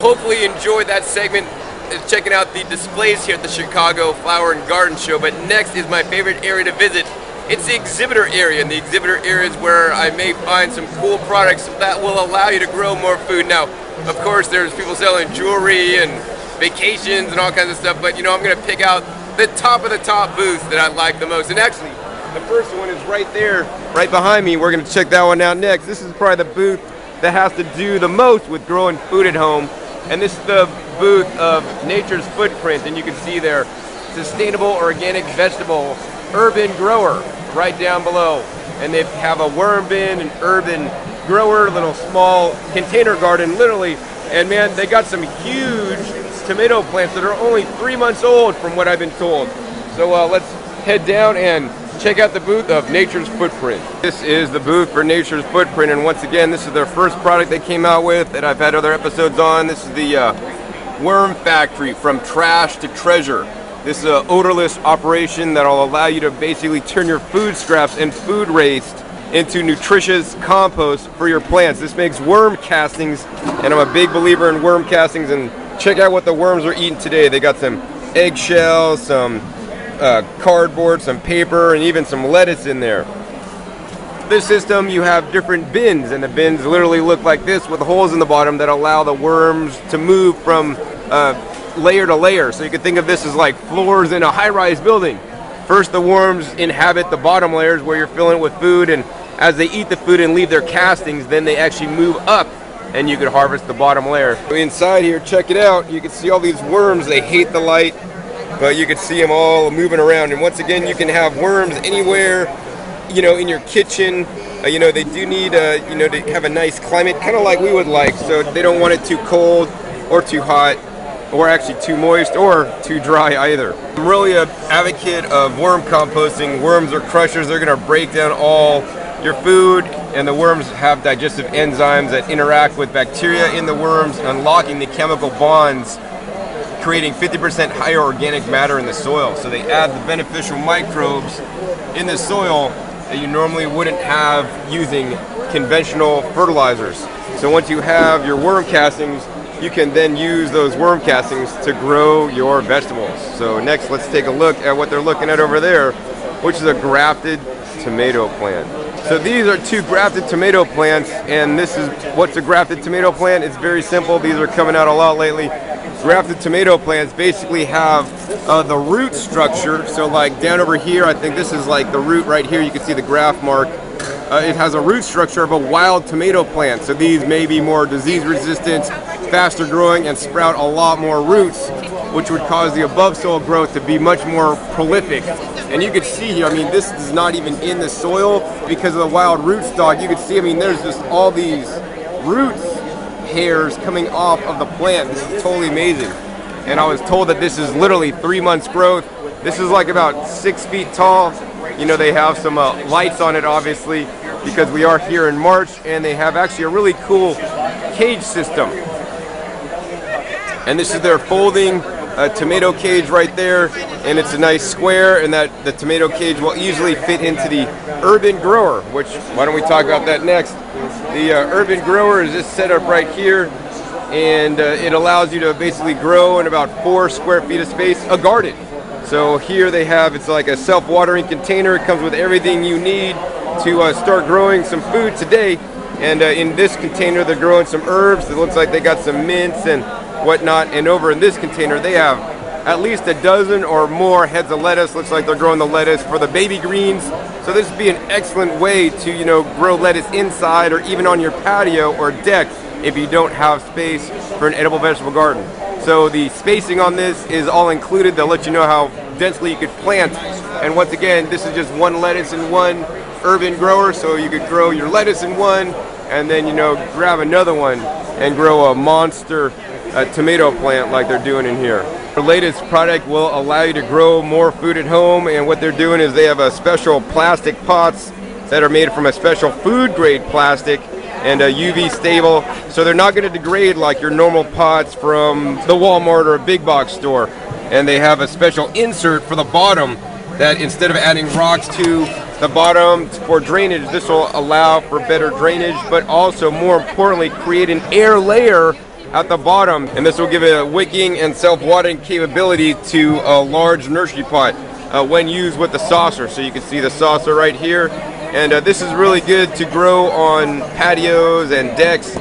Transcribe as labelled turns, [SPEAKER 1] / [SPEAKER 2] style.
[SPEAKER 1] Hopefully you enjoyed that segment, checking out the displays here at the Chicago Flower and Garden Show. But next is my favorite area to visit. It's the exhibitor area, and the exhibitor area is where I may find some cool products that will allow you to grow more food. Now, of course, there's people selling jewelry and vacations and all kinds of stuff, but you know, I'm going to pick out the top of the top booths that I like the most. And actually, the first one is right there, right behind me. We're going to check that one out next. This is probably the booth that has to do the most with growing food at home. And this is the booth of Nature's Footprint, and you can see there, sustainable organic vegetable urban grower right down below. And they have a worm bin, an urban grower, little small container garden, literally. And man, they got some huge tomato plants that are only 3 months old from what I've been told. So let's head down and check out the booth of Nature's Footprint. This is the booth for Nature's Footprint, and once again, this is their first product they came out with that I've had other episodes on. This is the Worm Factory, from trash to treasure. This is an odorless operation that will allow you to basically turn your food scraps and food waste into nutritious compost for your plants. This makes worm castings, and I'm a big believer in worm castings. And check out what the worms are eating today. They got some eggshells, some cardboard, some paper, and even some lettuce in there. This system, you have different bins, and the bins literally look like this with holes in the bottom that allow the worms to move from layer to layer. So you can think of this as like floors in a high-rise building. First, the worms inhabit the bottom layers where you're filling it with food, and as they eat the food and leave their castings, then they actually move up and you can harvest the bottom layer. Inside here, check it out, you can see all these worms. They hate the light, but you can see them all moving around. And once again, you can have worms anywhere, you know, in your kitchen. You know, they do need you know, to have a nice climate, kind of like we would like, so they don't want it too cold or too hot, or actually too moist or too dry either. I'm really an advocate of worm composting. Worms are crushers. They're going to break down all your food, and the worms have digestive enzymes that interact with bacteria in the worms, unlocking the chemical bonds, creating 50% higher organic matter in the soil. So they add the beneficial microbes in the soil that you normally wouldn't have using conventional fertilizers. So once you have your worm castings, you can then use those worm castings to grow your vegetables. So next, let's take a look at what they're looking at over there, which is a grafted tomato plant. So these are two grafted tomato plants, and this is what's a grafted tomato plant. It's very simple. These are coming out a lot lately. Grafted tomato plants basically have the root structure. So like down over here, I think this is like the root right here. You can see the graft mark. It has a root structure of a wild tomato plant. So these may be more disease resistant, faster growing, and sprout a lot more roots, which would cause the above soil growth to be much more prolific. And you can see here, I mean, this is not even in the soil because of the wild rootstock. You can see, I mean, there's just all these roots hairs coming off of the plant. This is totally amazing. And I was told that this is literally 3 months growth. This is like about 6 feet tall. You know, they have some lights on it, obviously, because we are here in March, and they have actually a really cool cage system. And this is their folding tomato cage right there, and it's a nice square, and that the tomato cage will easily fit into the urban grower, which, why don't we talk about that next. The urban grower is just set up right here, and it allows you to basically grow in about 4 square feet of space a garden. So here they have, it's like a self-watering container. It comes with everything you need to start growing some food today. And in this container, they're growing some herbs. It looks like they got some mints and whatnot. And over in this container, they have at least a dozen or more heads of lettuce. Looks like they're growing the lettuce for the baby greens. So this would be an excellent way to, you know, grow lettuce inside or even on your patio or deck if you don't have space for an edible vegetable garden. So the spacing on this is all included. They'll let you know how densely you could plant. And once again, this is just one lettuce in one urban grower, so you could grow your lettuce in one and then, you know, grab another one and grow a monster tomato plant like they're doing in here. The latest product will allow you to grow more food at home, and what they're doing is they have a special plastic pots that are made from a special food grade plastic and UV stable, so they're not going to degrade like your normal pots from the Walmart or a big box store. And they have a special insert for the bottom that instead of adding rocks to the bottom for drainage, this will allow for better drainage, but also more importantly create an air layer at the bottom, and this will give it a wicking and self-watering capability to a large nursery pot when used with the saucer. So you can see the saucer right here, and this is really good to grow on patios and decks